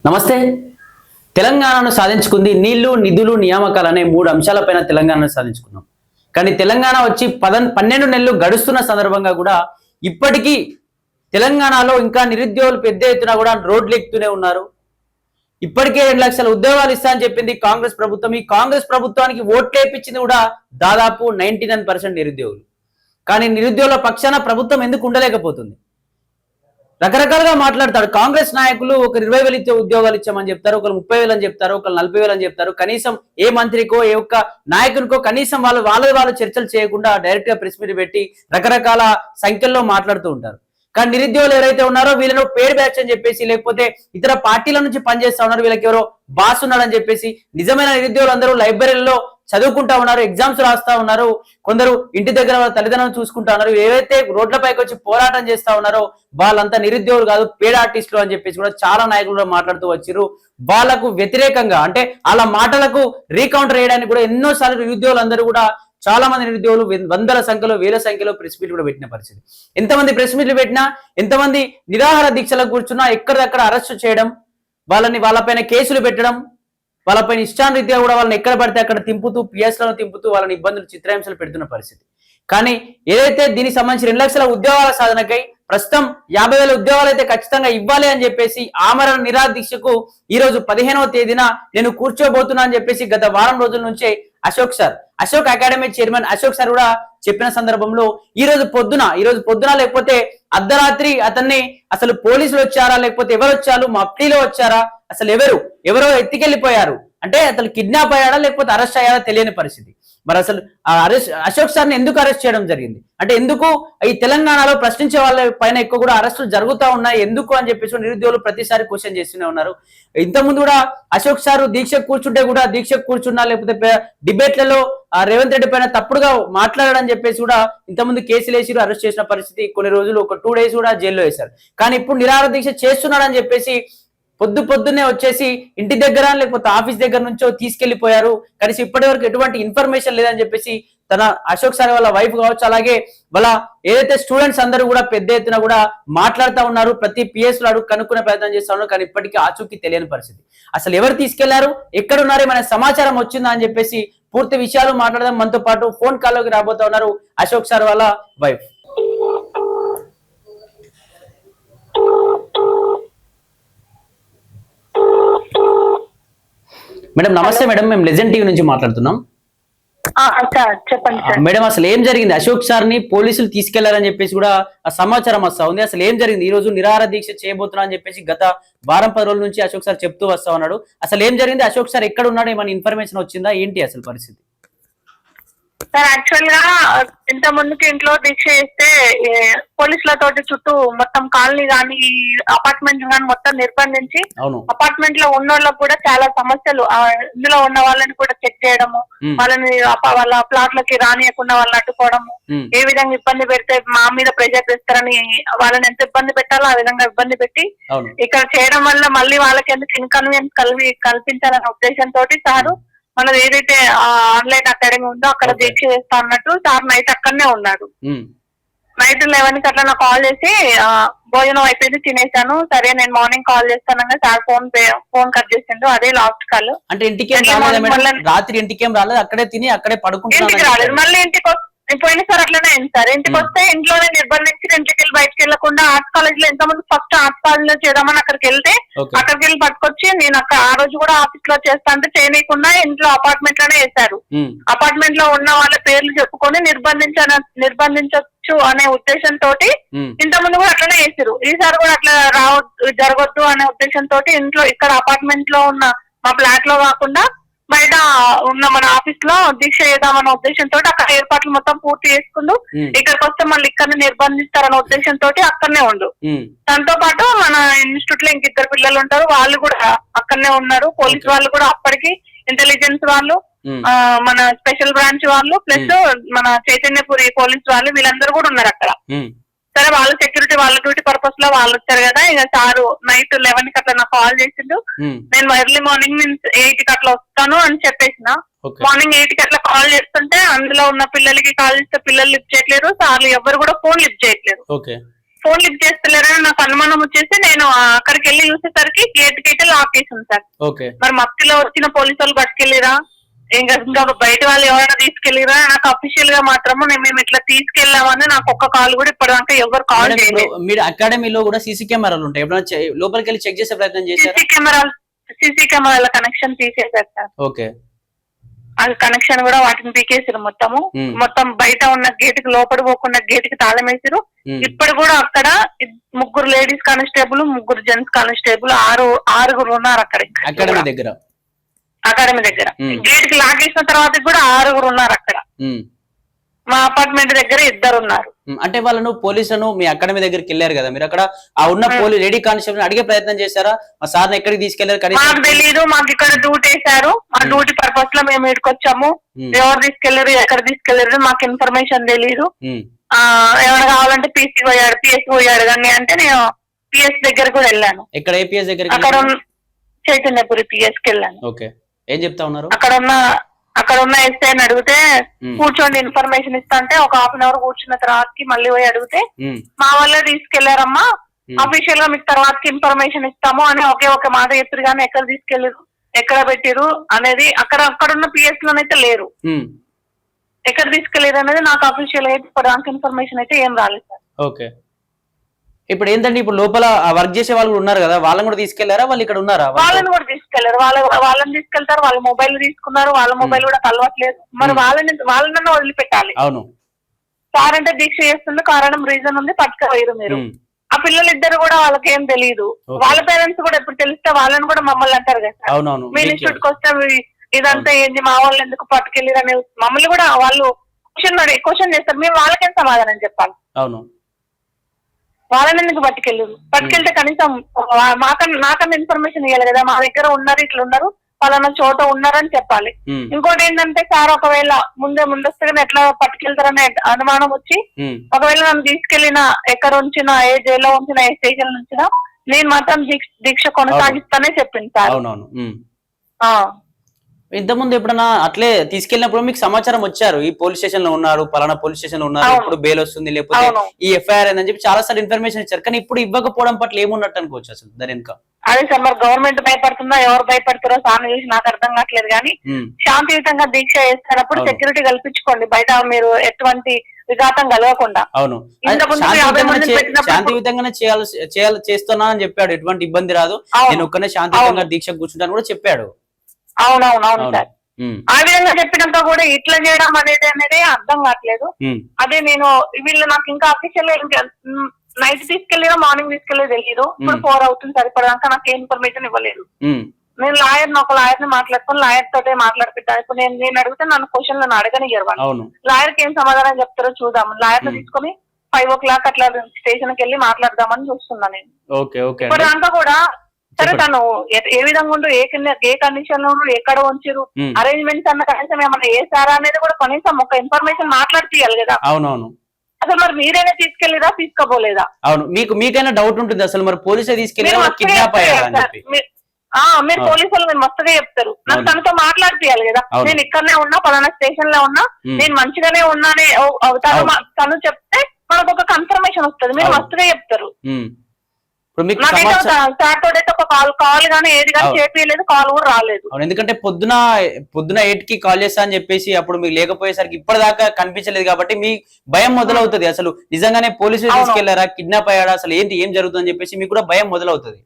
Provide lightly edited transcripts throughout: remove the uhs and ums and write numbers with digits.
నమస్తే. తెలంగాణను సాధించుకుంది నీళ్లు, నిధులు, నియామకాలు అనే 3 అంశాలపైన తెలంగాణను సాధించుకున్నాం. కానీ తెలంగాణ వచ్చి 12 నెలలు గడుస్తున్న సందర్భంగా కూడా ఇప్పటికీ తెలంగాణలో ఇంకా నిరుద్యోగులు పెద్ద ఎత్తున కూడా రోడ్లు ఎక్కుతూనే ఉన్నారు. ఇప్పటికే 2 లక్షల ఉద్యోగాలు ఇస్తా అని చెప్పింది కాంగ్రెస్ ప్రభుత్వం. ఈ కాంగ్రెస్ ప్రభుత్వానికి ఓట్లేపించింది కూడా దాదాపు 99% నిరుద్యోగులు. కానీ నిరుద్యోగుల పక్షాన ప్రభుత్వం ఎందుకు ఉండలేకపోతుంది? రకరకాలుగా మాట్లాడతాడు. కాంగ్రెస్ నాయకులు ఒకరు 20,000 ఉద్యోగాలు ఇచ్చామని చెప్తారు, ఒకరు 30,000 అని చెప్తారు, ఒకరు 40,000 అని చెప్తారు. కనీసం ఏ మంత్రికో ఏ ఒక్క నాయకునికో కనీసం వాళ్ళు చర్చలు చేయకుండా డైరెక్ట్ గా ప్రెస్ మీట్ పెట్టి రకరకాల సంఖ్యల్లో మాట్లాడుతూ ఉంటారు. కానీ నిరుద్యోగులు ఎవరైతే ఉన్నారో వీళ్ళను పేడ్ బ్యాచ్ అని చెప్పేసి, లేకపోతే ఇతర పార్టీల నుంచి పనిచేస్తా ఉన్నారు, వీళ్ళకి ఎవరో బాస్ ఉన్నాడని చెప్పేసి నిజమైన నిరుద్యోగులు అందరూ లైబ్రరీలో చదువుకుంటా ఉన్నారు, ఎగ్జామ్స్ రాస్తా ఉన్నారు, కొందరు ఇంటి దగ్గర వాళ్ళ తల్లిదండ్రులను చూసుకుంటా ఉన్నారు. ఏవైతే రోడ్లపైకి వచ్చి పోరాటం చేస్తా ఉన్నారో వాళ్ళంతా నిరుద్యోగులు కాదు, పేడ్ ఆర్టిస్టులు అని చెప్పేసి కూడా చాలా నాయకులు మాట్లాడుతూ వచ్చారు. వాళ్ళకు వ్యతిరేకంగా అంటే వాళ్ళ మాటలకు రీకౌంటర్ చేయడానికి కూడా ఎన్నోసార్లు నిరుద్యోగులు అందరూ కూడా చాలా మంది నిరుద్యోగులు వందల సంఖ్యలో వేల సంఖ్యలో ప్రెస్ మీట్లు కూడా పెట్టిన పరిస్థితి. ఎంతమంది ప్రెస్ మీట్లు పెట్టినా, ఎంతమంది నిరాహార దీక్షలకు కూర్చున్నా ఎక్కడిదక్కడ అరెస్ట్ చేయడం, వాళ్ళపైన కేసులు పెట్టడం, వాళ్ళపైన ఇష్టానురీత్యా కూడా వాళ్ళని ఎక్కడ పడితే అక్కడ తింపుతూ పిఎస్లను తింపుతూ వాళ్ళని ఇబ్బందులు చిత్రహింసలు పెడుతున్న పరిస్థితి. కానీ ఏదైతే దీనికి సంబంధించి 2 లక్షల ఉద్యోగాల సాధనకై ప్రస్తుతం 50,000 ఉద్యోగాలు అయితే ఖచ్చితంగా ఇవ్వాలి అని చెప్పేసి ఆమరణ నిరాహార దీక్షకు ఈ రోజు 15వ తేదీన నేను కూర్చోబోతున్నా అని చెప్పేసి గత వారం రోజుల నుంచే Ashok academy chairman Ashok sir కూడా చెప్పిన సందర్భంలో ఈ రోజు పొద్దున లేకపోతే అర్ధరాత్రి అతన్ని అసలు పోలీసులు వచ్చారా లేకపోతే ఎవరు వచ్చారు, మఫ్టీలో వచ్చారా, అసలు ఎవరో ఎత్తికెళ్లిపోయారు అంటే అతను కిడ్నాప్ అయ్యాడా లేకపోతే అరెస్ట్ అయ్యాడా తెలియని పరిస్థితి. మరి అసలు అశోక్ సార్ని ఎందుకు అరెస్ట్ చేయడం జరిగింది అంటే, ఎందుకు ఈ తెలంగాణలో ప్రశ్నించే వాళ్ళ పైన ఎక్కువ కూడా అరెస్టులు జరుగుతూ ఉన్నాయి ఎందుకు అని చెప్పేసి నిరుద్యోగులు ప్రతిసారి క్వశ్చన్ చేస్తూనే ఉన్నారు. ఇంతకుముందు కూడా అశోక్ సార్ దీక్షకు కూర్చున్నా లేకపోతే డిబేట్లలో రేవంత్ రెడ్డి పైన తప్పుడుగా మాట్లాడాడని చెప్పేసి కూడా ఇంతకుముందు కేసులు వేసి అరెస్ట్ చేసిన పరిస్థితి. కొన్ని రోజులు ఒక 2 డేస్ కూడా జైల్లో వేశారు. కానీ ఇప్పుడు నిరాహార దీక్ష చేస్తున్నాడని చెప్పేసి పొద్దున్నే వచ్చేసి ఇంటి దగ్గర లేకపోతే ఆఫీస్ దగ్గర నుంచో తీసుకెళ్లిపోయారు. కనీసం ఇప్పటి వరకు ఎటువంటి ఇన్ఫర్మేషన్ లేదని చెప్పేసి తన అశోక్ సార్ వాళ్ళ వైఫ్ కావచ్చు, అలాగే వాళ్ళ ఏదైతే స్టూడెంట్స్ అందరూ కూడా పెద్ద ఎత్తున కూడా మాట్లాడుతూ ఉన్నారు. ప్రతి పిఎస్ లో అడుగు కనుక్కునే ప్రయత్నం చేస్తా ఉన్నారు. కానీ ఇప్పటికీ ఆచూకీ తెలియని పరిస్థితి. అసలు ఎవరు తీసుకెళ్లారు, ఎక్కడున్నారు, ఏమైనా సమాచారం వచ్చిందా అని చెప్పేసి పూర్తి విషయాలు మాట్లాడదాం. మనతో పాటు ఫోన్ కాల్లోకి రాబోతా ఉన్నారు అశోక్ సార్ వాళ్ళ వైఫ్. మేడం నమస్తే. మేడం మేము లెజెండ్ టీవీ నుంచి మాట్లాడుతున్నాం. చెప్పండి మేడం, అసలు ఏం జరిగింది? అశోక్ సార్ ని పోలీసులు తీసుకెళ్లారని చెప్పేసి కూడా సమాచారం వస్తా ఉంది. అసలు ఏం జరిగింది? ఈ రోజు నిరాహార దీక్ష చేయబోతున్నా అని చెప్పేసి గత వారం 10 రోజుల నుంచి అశోక్ సార్ చెప్తూ వస్తా ఉన్నాడు. అసలు ఏం జరిగింది? అశోక్ సార్ ఎక్కడ ఉన్నాడు? ఏమైనా ఇన్ఫర్మేషన్ వచ్చిందా? ఏంటి అసలు పరిస్థితి? సార్ యాక్చువల్ గా ఇంత ముందుకి ఇంట్లో దీక్ష చేస్తే పోలీసులతోటి చుట్టూ మొత్తం కాలనీ గాని అపార్ట్మెంట్ గాని మొత్తం నిర్బంధించి అపార్ట్మెంట్ లో ఉన్న వాళ్ళకి కూడా చాలా సమస్యలు, ఇందులో ఉన్న వాళ్ళని కూడా చెక్ చేయడము, వాళ్ళ ప్లాట్ లకి రానియకుండా వాళ్ళని అడ్డుకోవడము, ఏ విధంగా ఇబ్బంది పెడితే మా మీద ప్రెజర్ చేస్తారని వాళ్ళని ఎంత ఇబ్బంది పెట్టాలో ఆ విధంగా ఇబ్బంది పెట్టి ఇక్కడ చేయడం వల్ల మళ్ళీ వాళ్ళకి ఎందుకు ఇన్కన్వీనియన్స్ కల్పించాలనే ఉద్దేశంతో సారు మనది ఏదైతే ఆన్లైన్ అకాడమీ ఉందో అక్కడ దీక్ష చేస్తా అన్నట్టు సార్ నైట్ అక్కడనే ఉన్నాడు. నైట్ 11కి అట్లా నాకు కాల్ చేసి భోజనం అయిపోయింది, తినేసాను, సరే నేను మార్నింగ్ కాల్ చేస్తానగా సార్ ఫోన్ కట్ చేసిండు. అదే లాస్ట్ కాల్. అంటే రాత్రి ఇంటికేం రాలేదు, అక్కడే తిని అక్కడే పడుకుంటున్నాను. ఇంటికి రాలేదు, మళ్ళీ ఇంటికి పోయిన సార్ అట్లనే అయింది సార్. ఇంటికి వస్తే ఇంట్లోనే నిర్బంధించి ఇంటికి వెళ్ళి బయటకు వెళ్లకుండా ఆర్ట్స్ కాలేజ్ లో ఎంతమంది ఫస్ట్ ఆర్ట్స్ కాలేజ్ లో చేద్దామని అక్కడికి వెళ్తే అక్కడికి వెళ్ళి పట్టుకొచ్చి నేను అక్కడ ఆ రోజు కూడా ఆఫీస్ లో చేస్తా అంటే చేయకుండా ఇంట్లో అపార్ట్మెంట్ లోనే వేశారు. అపార్ట్మెంట్ లో ఉన్న వాళ్ళ పేర్లు చెప్పుకొని నిర్బంధించవచ్చు అనే ఉద్దేశంతో ఇంతకుముందు కూడా అట్లనే వేసారు. ఈసారి కూడా అట్లా జరగొద్దు అనే ఉద్దేశంతో ఇంట్లో ఇక్కడ అపార్ట్మెంట్ లో ఉన్న మా ఫ్లాట్ లో కాకుండా బయట ఉన్న మన ఆఫీస్ లో దీక్ష చేద్దామన్న ఉద్దేశంతో అక్కడ ఏర్పాట్లు మొత్తం పూర్తి చేసుకుంటూ ఇక్కడికి వస్తే మళ్ళీ ఇక్కడ నిర్బంధిస్తారన్న ఉద్దేశంతో అక్కడనే ఉండు. దాంతో పాటు మన ఇన్స్టిట్యూట్ లో ఇంక 2 పిల్లలు ఉంటారు, వాళ్ళు కూడా అక్కడనే ఉన్నారు. పోలీస్ వాళ్ళు కూడా అప్పటికి ఇంటెలిజెన్స్ వాళ్ళు, మన స్పెషల్ బ్రాంచ్ వాళ్ళు, ప్లస్ మన చైతన్యపురి పోలీస్ వాళ్ళు, వీళ్ళందరూ కూడా ఉన్నారు అక్కడ. సరే వాళ్ళ సెక్యూరిటీ వాళ్ళ డ్యూటీ పర్పస్ లో వాళ్ళు వచ్చారు కదా, ఇక సారు నైట్ 11కి అట్లా నాకు కాల్ చేసిండు. నేను ఎర్లీ మార్నింగ్ 8కి అట్లా వస్తాను అని చెప్పేసిన. మార్నింగ్ 8కి అట్లా కాల్ చేస్తుంటే అందులో ఉన్న పిల్లలకి కాల్ చేస్తే పిల్లలు లిఫ్ట్ చేయట్లేరు, సార్లు ఎవరు కూడా ఫోన్ లిఫ్ట్ చేయట్లేరు. ఫోన్ లిఫ్ట్ చేస్తలేరని నాకు అనుమానం వచ్చేసి నేను అక్కడికి వెళ్ళి చూసేసరికి గేట్ కి అయితే లాక్ చేసింది సార్. ఓకే. మరి మత్తిలో వచ్చిన పోలీసు వాళ్ళు పట్టుకెళ్ళిరా ఇంకా బయట వాళ్ళు ఎవరైనా తీసుకెళ్ళిరా? నాకు అఫీషియల్ గా మాత్రము మేము ఇట్లా తీసుకెళ్లామని నాకు ఒక్క కాల్ కూడా ఇప్పటిదాకా ఎవరు కాల్ చేయలేదు. మీరు అకాడమీలో కూడా సీసీ కెమెరాలు ఉంటాయి, ఎప్పుడైనా లోపలికి వెళ్ళి చెక్ చేసే ప్రయత్నం చేశారా? సీసీ కెమెరాల కనెక్షన్ తీసేశారు సార్. ఓకే. అది కనెక్షన్ కూడా వాటిని పీకేసారు మొత్తం బయట ఉన్న గేట్ కి లోపలి పోకుండా గేట్ కి తాళం వేసారు. ఇప్పుడు కూడా అక్కడ 3 లేడీస్ కానిస్టేబుల్ 3 జెంట్స్ కానిస్టేబుల్ 6 ఉన్నారు అక్కడ అకాడమీ దగ్గర. గేట్ కి లాగేసిన తర్వాత కూడా 6 ఉన్నారు అక్కడ. మా అపార్ట్మెంట్ దగ్గర 2 ఉన్నారు. అంటే వాళ్ళను పోలీసులను మీ అకాడమీ దగ్గరికి వెళ్ళారు కదా, మీరు అక్కడ ఆ ఉన్న లేడీ కానిస్టేబుల్ అడిగే ప్రయత్నం చేశారా? మా సార్ని ఎక్కడికి తీసుకెళ్లారు? మాకు తెలియదు, మాకు ఇక్కడ డ్యూటీ వేశారు. మా డ్యూటీ పర్పస్ లో మేము ఇక్కడికి వచ్చాము. ఎవరు తీసుకెళ్లారు ఎక్కడ తీసుకెళ్లారు మాకు ఇన్ఫర్మేషన్ తెలియదు. ఏమైనా కావాలంటే పిఎస్సి పోయాడు కానీ అంటే నేను పిఎస్ దగ్గర కూడా వెళ్ళాను. ఎక్కడ ఏపీఎస్ దగ్గర? అక్కడ చైతన్యపురి పిఎస్ కి వెళ్ళాను. ఓకే. ఏం చెప్తా ఉన్నారు? అక్కడ ఉన్న ఎస్ఐని అడిగితే కూర్చోండి ఇన్ఫర్మేషన్ ఇస్తా అంటే ఒక ½ అవర్ కూర్చున్న తర్వాతకి మళ్ళీ పోయి అడిగితే మా వాళ్ళే తీసుకెళ్లారమ్మా, అఫీషియల్ గా మీకు తర్వాతకి ఇన్ఫర్మేషన్ ఇస్తాము అని ఒకే మాట చెప్పారు. కానీ ఎక్కడ తీసుకెళ్లారు ఎక్కడ పెట్టారు అనేది అక్కడున్న పిఎస్ లోనైతే లేరు. ఎక్కడ తీసుకెళ్లారు అనేది నాకు అఫీషియల్ గా ఇప్పటిదాకా ఇన్ఫర్మేషన్ అయితే ఏం రాలేదు సార్. ఓకే. ఇప్పుడు ఏంటంటే ఇప్పుడు లోపల వర్క్ చేసే వాళ్ళు ఉన్నారు కదా, వాళ్ళని కూడా తీసుకెళ్లారా? వాళ్ళు ఇక్కడ ఉన్నారా? వాళ్ళని కూడా తీసుకెళ్లారు. వాళ్ళని తీసుకెళ్తారు. వాళ్ళ మొబైల్ తీసుకున్నారు. వాళ్ళ మొబైల్ కూడా కలవట్లేదు. మరి వాళ్ళనన్నా వదిలిపెట్టాలి. అవును. సార్ అంటే దీక్ష చేస్తుంది, కారణం రీజన్ ఉంది, పట్టుకోలేరు మీరు. ఆ పిల్లలిద్దరు కూడా వాళ్ళకేం తెలియదు. వాళ్ళ పేరెంట్స్ కూడా ఎప్పుడు తెలిస్తే వాళ్ళని కూడా మమ్మల్ని అంటారు కదా, మీ ఇన్స్టిట్యూట్ కి వస్తే ఇదంతా ఏంది, మా వాళ్ళు ఎందుకు పట్టుకెళ్ళారు అని మమ్మల్ని కూడా వాళ్ళు క్వశ్చన్ చేస్తారు. మేము వాళ్ళకేం సమాధానం చెప్పాలి? అవును. వాళ్ళని ఎందుకు పట్టుకెళ్తే కనీసం నాకన్నా ఇన్ఫర్మేషన్ ఇవ్వాలి కదా, మా దగ్గర ఉన్నారు ఇట్లా ఉన్నారు పలానా చోట ఉన్నారని చెప్పాలి. ఇంకోటి ఏంటంటే సార్ ఒకవేళ ముందస్తుగానే ఎట్లా పట్టుకెళ్తారనే అనుమానం వచ్చి ఒకవేళ నన్ను తీసుకెళ్లిన ఎక్కడ ఉంచినా, ఏ జైల్లో ఉంచినా, ఏ స్టేషన్ ఉంచినా నేను మాత్రం దీక్ష కొనసాగిస్తానే చెప్పింది సార్. ఇంతకుముందు ఎప్పుడన్నా అట్లే తీసుకెళ్ళినప్పుడు మీకు సమాచారం వచ్చారు, ఈ పోలీస్ స్టేషన్ లో ఉన్నారు, పలానా పోలీస్ స్టేషన్ లో ఉన్నారు, ఇప్పుడు బెయిల్ వస్తుంది, లేకపోతే ఈ ఎఫ్ఐఆర్ అని చెప్పి చాలా సార్లు ఇన్ఫర్మేషన్ ఇచ్చారు. కానీ ఇప్పుడు ఇవ్వకపోవడం పట్ల ఏమున్నట్టు అనుకోవచ్చు అసలు దాని వెనుక? అదే సార్, మరి గవర్నమెంట్ భయపడుతుందా, ఎవరు భయపడతారో సార్ చూసి నాకు అర్థం కావట్లేదు. కానీ శాంతియుతంగా దీక్ష చేస్తున్నప్పుడు సెక్యూరిటీ కల్పించుకోండి, బయట మీరు ఎటువంటి విఘాతం కలగకుండా. అవును, శాంతియుతంగానే చేస్తున్నా అని చెప్పాడు, ఎటువంటి ఇబ్బంది రాదు, నేను ఒక్కనే శాంతియుతంగా దీక్ష కూర్చుంటాను కూడా చెప్పాడు. అవునవును సార్. ఆ విధంగా చెప్పినాక కూడా ఇట్లా చేయడం అనేది అర్థం కావట్లేదు. అదే నేను వీళ్ళు నాకు ఇంకా అఫీషియల్ నైట్ తీసుకెళ్ళినా మార్నింగ్ తీసుకెళ్ళి తెలియదు. ఇప్పుడు 4 అవుతుంది సార్, ఇప్పటిదాకా నాకు ఏ ఇన్ఫర్మేషన్ ఇవ్వలేదు. నేను ఒక లాయర్ ని మాట్లాడుకుని లాయర్ తోటే మాట్లాడిపిస్తాను. ఇప్పుడు నేను అడిగితే నన్ను క్వశ్చన్ నన్ను అడగనియ్యరు వాళ్ళు. లాయర్ కి ఏం సమాధానం చెప్తారో చూద్దాం. లాయర్ ని తీసుకొని 5 o'clock అట్లా స్టేషన్ కి వెళ్ళి మాట్లాడదామని చూస్తున్నాను నేను. ఇప్పటిదాకా కూడా సరే తను ఏ విధంగా ఉండు, ఏ కండిషన్ లో ఉండు, ఎక్కడ ఉంచారు, అరేంజ్మెంట్స్ అన్న కనీసం ఏమన్నా వేసారా అనేది కూడా కనీసం ఒక ఇన్ఫర్మేషన్ మాట్లాడిపియాలి కదా. అవునవును. అసలు మరి మీరైనా తీసుకెళ్లిరా తీసుకోపోలేదా? అవును, మీకైనా డౌట్ ఉంటుంది అసలు మరి పోలీసులు తీసుకెళ్ళి కిడ్నాప్ అయ్యారా? మీరు పోలీసులు మీరు మస్తుగా చెప్తారు, నాకు తనతో మాట్లాడిపియాలి కదా. నేను ఇక్కడనే ఉన్నా, పలానా స్టేషన్ లో ఉన్నా, నేను మంచిగానే ఉన్నానే తను చెప్తే మనకు ఒక కన్ఫర్మేషన్ వస్తుంది. మీరు మస్తుగా చెప్తారు. ఒక కాల్ గానీ ఏది కానీ చేయలేదు, కాల్ కూడా రాలేదు. ఎందుకంటే పొద్దున 8కి కాల్ చేస్తా అని చెప్పేసి అప్పుడు మీకు లేకపోయేసరికి ఇప్పటిదాకా కనిపించలేదు కాబట్టి మీ భయం మొదలవుతుంది. అసలు నిజంగానే పోలీసులు తీసుకెళ్లారా, కిడ్నాప్ అయ్యాడా, అసలు ఏం జరుగుతుందని చెప్పేసి మీకు కూడా భయం మొదలవుతుంది.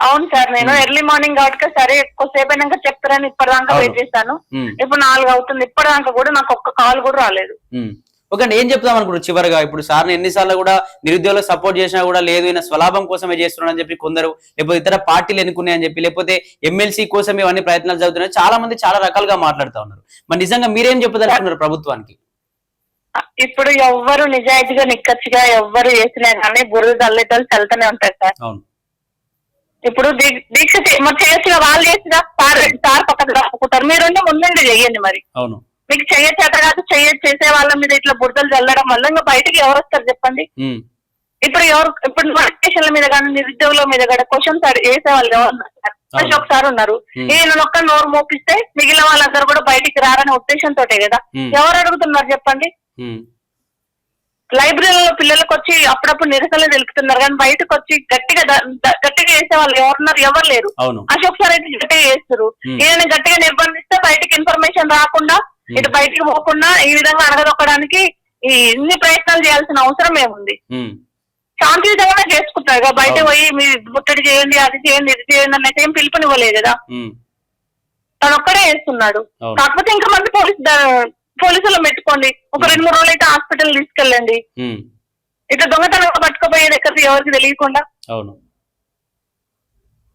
అవును సార్, నేను ఎర్లీ మార్నింగ్ కాబట్టి సరే ఎక్కువసేపు అయినాక చెప్తారని ఇప్పటిదాకా వెయిట్ చేశాను. ఇప్పుడు 4 అవుతుంది, ఇప్పటిదాకా కూడా నాకు ఒక్క కాల్ కూడా రాలేదు. ఓకే అండి, ఏం చెప్తాం అనుకుంటారు చివరిగా? ఇప్పుడు సార్ని ఎన్నిసార్లు కూడా నిరుద్యోగులకు సపోర్ట్ చేసినా కూడా లేదు, ఈయన స్వలాభం కోసమే చేస్తున్నాడని చెప్పి కొందరు, లేకపోతే ఇతర పార్టీలు ఎన్నుకున్నాయని చెప్పి, లేకపోతే ఎమ్మెల్సీ కోసం ఇవన్నీ ప్రయత్నాలు జరుగుతున్నాయి, చాలా మంది చాలా రకాలుగా మాట్లాడుతూ ఉన్నారు. మరి నిజంగా మీరేం చెప్పదలుచుకున్నారు ప్రభుత్వానికి? ఇప్పుడు ఎవ్వరు నిజాయితీగా నిక్కచ్చిగా ఎవ్వరు చేసినా కానీ బురద తల్లిదలు చల్లుతూనే ఉంటారు సార్. ఇప్పుడు దీక్ష మరి చేయొచ్చుగా, వాళ్ళు చేసినా సార్ పక్కన రాసుకుంటారు. మీరు ముందండి చెయ్యండి. మరి అవును, మీకు చెయ్యచేత కాదు, చేసే వాళ్ళ మీద ఇట్లా బురదలు చల్లడం వల్ల ఇంకా బయటకి ఎవరు వస్తారు చెప్పండి? ఇప్పుడు నోటిఫికేషన్ల మీద కానీ నిరుద్యోగుల మీద కూడా క్వశ్చన్స్ వేసే వాళ్ళు ఎవరు ఒకసారి ఉన్నారు. ఈయన ఒక్క నోరు మోపిస్తే మిగిలిన వాళ్ళందరూ కూడా బయటికి రారనే ఉద్దేశంతో కదా. ఎవరు అడుగుతున్నారు చెప్పండి? లైబ్రరీలో పిల్లలకు వచ్చి అప్పుడప్పుడు నిరసనలు తెలుపుతున్నారు కానీ బయటకు వచ్చి గట్టిగా చేసే వాళ్ళు ఎవరున్నారు? ఎవరు లేరు. అశోక్ సార్ అయితే గట్టిగా చేస్తారు. ఈయన గట్టిగా నిర్బంధిస్తే బయటకి ఇన్ఫర్మేషన్ రాకుండా ఇటు బయటికి పోకుండా ఈ విధంగా అడగదొక్కడానికి ఇన్ని ప్రయత్నాలు చేయాల్సిన అవసరం ఏముంది? శాంతియుతంగానే చేసుకుంటారు కదా, బయట పోయి మీరు ముట్టడి చేయండి, అది చేయండి, ఇది చేయండి అన్నట్టు ఏం పిలుపునివ్వలేదు కదా, తను ఒక్కడే చేస్తున్నాడు. కాకపోతే ఇంకా మంది పోలీసులు పెట్టుకోండి, ఒక 2-3 రోజులు అయితే హాస్పిటల్ తీసుకెళ్ళండి. ఇట్లా దొంగతనంగా పట్టుకుపోయేది ఎక్కడ ఎవరికి తెలియకుండా.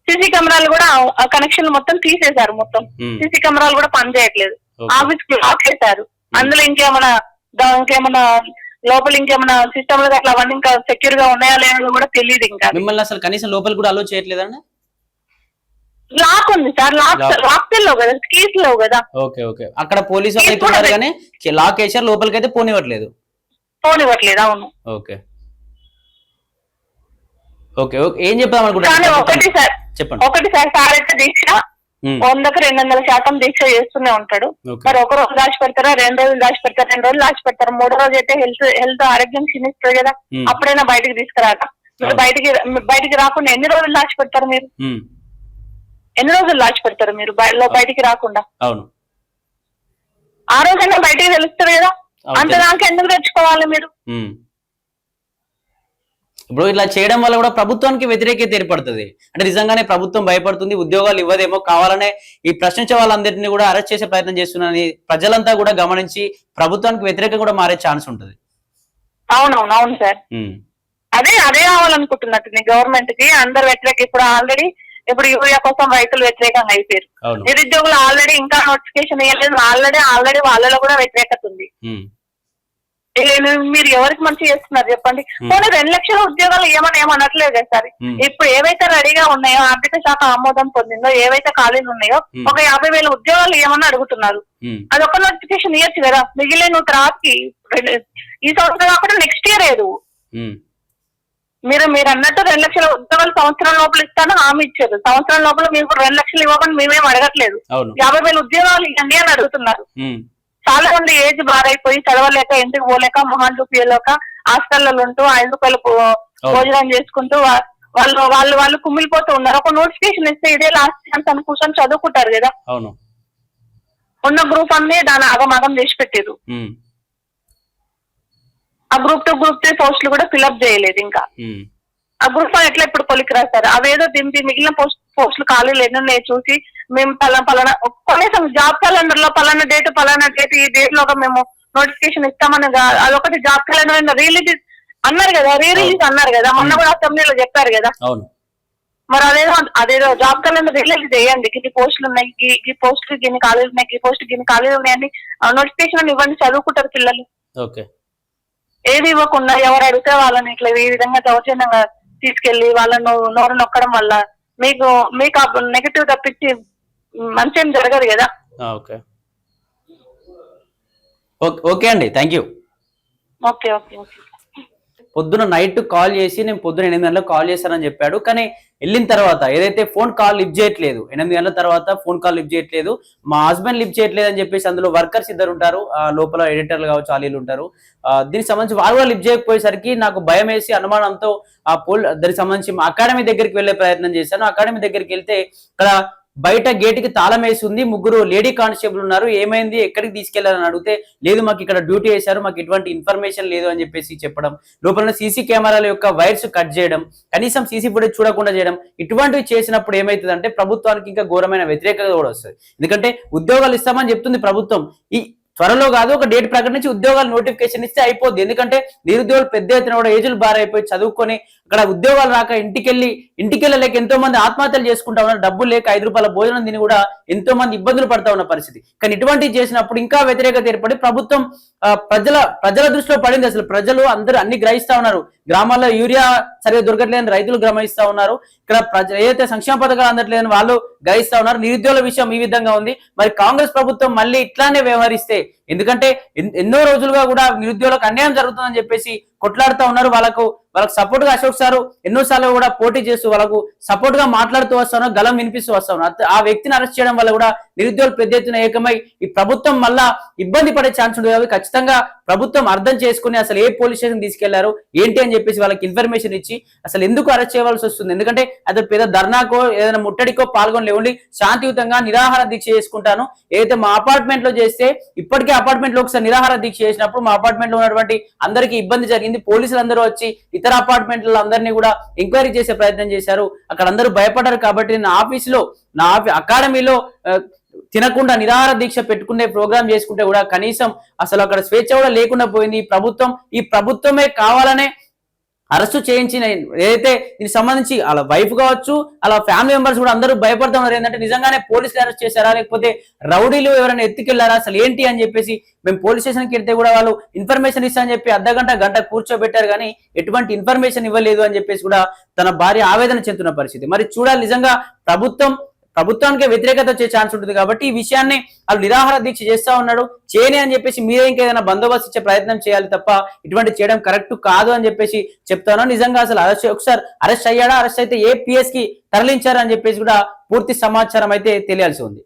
సీసీ కెమెరాలు కూడా కనెక్షన్ మొత్తం తీసేశారు, మొత్తం సీసీ కెమెరాలు కూడా పనిచేయట్లేదు, ఆఫీస్ కి లాక్ చేశారు. అందులో ఇంకేమైనా లోపల ఇంకేమైనా సిస్టమ్ లో అట్లా అవన్నీ ఇంకా సెక్యూర్ గా ఉన్నాయా లేదో కూడా తెలియదు. ఇంకా మిమ్మల్ని అసలు కనీసం లోపల కూడా అలో చేయట్లేదండి? లాక్ ఉంది సార్, లాక్ లేవు కదా, కీస్ లేవు కదా. ఓకే ఓకే, అక్కడ పోలీసు అయితే ఉన్నారు కానీ లాక్ వేసారు, లోపలికి అయితే పోనివ్వట్లేదు. అవును. ఓకే ఓకే ఓకే, ఏం చెప్తాం అనుకుంటున్నా? ఒకటి సార్ అయితే దీక్ష 100% దీక్ష చేస్తూనే ఉంటాడు. మరి ఒక రోజు దాచి పెడతారా, 2 రోజులు దాచి పెడతారు, 2 రోజులు దాచి పెడతారు, 3వ రోజు అయితే హెల్త్ ఆరోగ్యం క్షీణిస్తుంది కదా, అప్పుడైనా బయటకు తీసుకురాక. మీరు బయటికి రాకుండా ఎన్ని రోజులు దాచి పెడతారు? మీరు ఎన్ని రోజులు దాచి పెడతారు మీరు బయటికి రాకుండా? ఆ రోజైనా బయటికి తెలుస్తారు కదా, అంత దాకా ఎందుకు తెచ్చుకోవాలి మీరు? ఇప్పుడు ఇట్లా చేయడం వల్ల కూడా ప్రభుత్వానికి వ్యతిరేకత ఏర్పడుతుంది. అంటే నిజంగానే ప్రభుత్వం భయపడుతుంది, ఉద్యోగాలు ఇవ్వదేమో, కావాలనే ఈ ప్రశ్నించే వాళ్ళందరినీ కూడా అరెస్ట్ చేసే ప్రయత్నం చేస్తున్నారని ప్రజలంతా కూడా గమనించి ప్రభుత్వానికి వ్యతిరేకంగా కూడా మారే ఛాన్స్ ఉంటుంది. అవును సార్, అదే కావాలనుకుంటున్నట్టు గవర్నమెంట్ కి. అందరు వ్యతిరేక ఇప్పుడు యూరియా కోసం రైతులు వ్యతిరేకంగా అయిపోయారు, నిరుద్యోగులు ఆల్రెడీ ఇంకా నోటిఫికేషన్ ఇవ్వలేదు, ఆల్రెడీ వాళ్ళలో కూడా వ్యతిరేకత ఉంది. మీరు ఎవరికి మంచి చేస్తున్నారు చెప్పండి? పోనీ 2 లక్షల ఉద్యోగాలు ఏమనట్లేదు కదా సార్. ఇప్పుడు ఏవైతే రెడీగా ఉన్నాయో, ఆర్థిక శాఖ ఆమోదం పొందిందో, ఏవైతే ఖాళీలు ఉన్నాయో, ఒక 50,000 ఉద్యోగాలు ఏమన్నా అడుగుతున్నారు. అది ఒక నోటిఫికేషన్ ఇవ్వచ్చు కదా, మిగిలిన తర్వాతకి ఈ సంవత్సరం కాకుండా నెక్స్ట్ ఇయర్ ఏదు. మీరు అన్నట్టు 2 లక్షల ఉద్యోగాలు సంవత్సరం లోపల ఇస్తాను హామీ ఇచ్చారు. సంవత్సరం లోపల మీకు 2 లక్షలు ఇవ్వమని మేమేం అడగట్లేదు, 50,000 ఉద్యోగాలు ఇవ్వండి అని అడుగుతున్నారు. చాలా మంది ఏజ్ బారైపోయి చదవలేక, ఇంటికి పోలేక, మొహాన్ చూపించలేక హాస్టల్లో ఉంటూ 5 రూపాయలు భోజనం చేసుకుంటూ వాళ్ళు కుమిలిపోతూ ఉన్నారు. ఒక నోటిఫికేషన్ ఇస్తే ఇదే లాస్ట్ ఛాన్స్ అని కూర్చొని చదువుకుంటారు కదా. ఉన్న గ్రూప్ అన్ని దాని ఆగమాగం చేసి పెట్టారు. ఆ గ్రూప్ 2, గ్రూప్ 3 పోస్టులు కూడా ఫిల్అప్ చేయలేదు. ఇంకా ఆ గ్రూప్ 1 ఎట్లా ఇప్పుడు కొలికి రాస్తారు? అవేదో దీనికి మిగిలిన పోస్టులు ఖాళీలు ఎన్నున్నాయి చూసి మేము పలానా కనీసం జాబ్ క్యాలెండర్ లో పలానా డేట్ ఈ డేట్ లోగా మేము నోటిఫికేషన్ ఇస్తామని అదొకటి జాబ్ క్యాలెండర్ రిలీజ్ అన్నారు కదా, రిలీజ్ అన్నారు కదా, మొన్న కూడా అసెంబ్లీలో చెప్పారు కదా. మరి అదేదో జాబ్ క్యాలెండర్ రిలీజ్ చేయండి, ఇన్ని పోస్టులు ఉన్నాయి, ఈ పోస్టులు గిన్ని ఖాళీలు ఉన్నాయి, ఈ పోస్టు గిన్ని ఖాళీలు ఉన్నాయని నోటిఫికేషన్ ఇవ్వండి, చదువుకుంటారు పిల్లలు. ఏది ఇవ్వకుండా ఎవరు అడిగితే వాళ్ళని ఇట్లా ఈ విధంగా దౌర్జన్యంగా తీసుకెళ్లి వాళ్ళను నోరు నొక్కడం వల్ల మీకు నెగటివ్ తప్పించి మంచి ఏం జరగదు కదా. ఓకే అండి, థ్యాంక్ యూ. ఓకే. పొద్దున నైట్ కాల్ చేసి నేను పొద్దున 8 గంటలకు కాల్ చేశానని చెప్పాడు. కానీ వెళ్ళిన తర్వాత ఏదైతే ఫోన్ కాల్ లిఫ్ట్ చేయట్లేదు, 8 గంటల తర్వాత ఫోన్ కాల్ లిఫ్ట్ చేయట్లేదు, మా హస్బెండ్ లిఫ్ట్ చేయట్లేదు అని చెప్పేసి అందులో వర్కర్స్ 2 ఉంటారు, లోపల ఎడిటర్లు కావచ్చు, ఆలీలు ఉంటారు. దీనికి సంబంధించి వాళ్ళు లిఫ్ట్ చేయకపోయేసరికి నాకు భయం వేసి అనుమానంతో దానికి సంబంధించి మా అకాడమీ దగ్గరికి వెళ్లే ప్రయత్నం చేశాను. అకాడమీ దగ్గరికి వెళ్తే ఇక్కడ బయట గేటుకి తాళం వేసి ఉంది, 3 లేడీ కానిస్టేబుల్ ఉన్నారు, ఏమైంది ఎక్కడికి తీసుకెళ్లారని అడిగితే లేదు మాకు ఇక్కడ డ్యూటీ వేశారు, మాకు ఎటువంటి ఇన్ఫర్మేషన్ లేదు అని చెప్పేసి చెప్పడం, లోపల సీసీ కెమెరాల యొక్క వైర్స్ కట్ చేయడం, కనీసం సీసీ ఫుటేజ్ చూడకుండా చేయడం, ఇటువంటివి చేసినప్పుడు ఏమవుతుందంటే ప్రభుత్వానికి ఇంకా ఘోరమైన వ్యతిరేకత కూడా వస్తుంది. ఎందుకంటే ఉద్యోగాలు ఇస్తామని చెప్తుంది ప్రభుత్వం, ఈ త్వరలో కాదు ఒక డేట్ ప్రకటించి ఉద్యోగాలు నోటిఫికేషన్ ఇస్తే అయిపోద్ది. ఎందుకంటే నిరుద్యోగులు పెద్ద ఎత్తున కూడా ఏజులు బారైపోయి చదువుకొని అక్కడ ఉద్యోగాలు రాక ఇంటికి వెళ్ళలేక ఎంతో మంది ఆత్మహత్యలు చేసుకుంటా ఉన్నారు, డబ్బులు లేక 5 రూపాయల భోజనం తిని కూడా ఎంతో మంది ఇబ్బందులు పడతా ఉన్న పరిస్థితి. కానీ ఇటువంటివి చేసినప్పుడు ఇంకా వ్యతిరేకత ఏర్పడి ప్రభుత్వం ప్రజల దృష్టిలో పడింది. అసలు ప్రజలు అందరూ అన్ని గ్రహిస్తా ఉన్నారు, గ్రామాల్లో యూరియా సరిగా దొరకట్లేదని రైతులు గ్రహిస్తా ఉన్నారు, ఇక్కడ ఏదైతే సంక్షేమ పథకాలు అందట్లేదని వాళ్ళు గ్రహిస్తా ఉన్నారు, నిరుద్యోగుల విషయం ఈ విధంగా ఉంది. మరి కాంగ్రెస్ ప్రభుత్వం మళ్ళీ ఇట్లానే వ్యవహరిస్తే ఎందుకంటే ఎన్నో రోజులుగా కూడా నిరుద్యోగులకు అన్యాయం జరుగుతుందని చెప్పేసి కొట్లాడుతూ ఉన్నారు. వాళ్ళకు సపోర్ట్ గా అశోక్ సార్ ఎన్నోసార్లు కూడా పోటీ చేస్తూ వాళ్ళకు సపోర్ట్ గా మాట్లాడుతూ వస్తాను, గలం వినిపిస్తూ వస్తాను. ఆ వ్యక్తిని అరెస్ట్ చేయడం వల్ల కూడా నిరుద్యోగులు పెద్ద ఎత్తున ఏకమై ఈ ప్రభుత్వం మళ్ళా ఇబ్బంది పడే ఛాన్స్ ఉంటుంది. కాబట్టి ఖచ్చితంగా ప్రభుత్వం అర్థం చేసుకుని అసలు ఏ పోలీస్ స్టేషన్ తీసుకెళ్లారు ఏంటి అని చెప్పేసి వాళ్ళకి ఇన్ఫర్మేషన్ ఇచ్చి అసలు ఎందుకు అరెస్ట్ చేయవలసి వస్తుంది. ఎందుకంటే అది పెద్ద ధర్నాకో ఏదైనా ముట్టడికో పాల్గొనలేవండి, శాంతియుతంగా నిరాహార దీక్ష చేసుకుంటాను. ఏదైతే మా అపార్ట్మెంట్ లో చేస్తే ఇప్పటికే అపార్ట్మెంట్ లో ఒకసారి నిరాహార దీక్ష చేసినప్పుడు మా అపార్ట్మెంట్ లో ఉన్నటువంటి అందరికీ ఇబ్బంది జరిగింది. పోలీసులు అందరూ వచ్చి ఇతర అపార్ట్మెంట్ల అందరినీ కూడా ఎంక్వైరీ చేసే ప్రయత్నం చేశారు. అక్కడ అందరూ భయపడ్డారు. కాబట్టి నా ఆఫీసులో నా అకాడమీలో తినకుండా నిరాహార దీక్ష పెట్టుకునే ప్రోగ్రామ్ చేసుకుంటే కూడా కనీసం అసలు అక్కడ స్వేచ్ఛ కూడా లేకుండా పోయింది. ఈ ప్రభుత్వమే కావాలనే అరెస్టు చేయించిన ఏదైతే దీనికి సంబంధించి అలా వైఫ్ కావచ్చు అలా ఫ్యామిలీ మెంబర్స్ కూడా అందరూ భయపడుతున్నారు. ఏంటంటే నిజంగానే పోలీసులు అరెస్ట్ చేశారా లేకపోతే రౌడీలు ఎవరైనా ఎత్తుకెళ్లారా అసలు ఏంటి అని చెప్పేసి మేము పోలీస్ స్టేషన్కి వెళ్తే కూడా వాళ్ళు ఇన్ఫర్మేషన్ ఇస్తామని చెప్పి గంట కూర్చోబెట్టారు, కానీ ఎటువంటి ఇన్ఫర్మేషన్ ఇవ్వలేదు అని చెప్పేసి కూడా తన భార్య ఆవేదన చెందుతున్న పరిస్థితి. మరి చూడాలి, నిజంగా ప్రభుత్వానికి వ్యతిరేకత వచ్చే ఛాన్స్ ఉంటుంది. కాబట్టి ఈ విషయాన్ని వాళ్ళు నిరాహార దీక్ష చేస్తా ఉన్నాడు, చేయని అని చెప్పేసి మీరే ఇంకేదైనా బందోబస్తు ఇచ్చే ప్రయత్నం చేయాలి తప్ప ఇటువంటి చేయడం కరెక్ట్ కాదు అని చెప్పేసి చెప్తాను. నిజంగా అసలు ఒకసారి అరెస్ట్ అయ్యాడా, అరెస్ట్ అయితే ఏ పిఎస్ కి తరలించారు అని చెప్పేసి కూడా పూర్తి సమాచారం అయితే తెలియాల్సి ఉంది.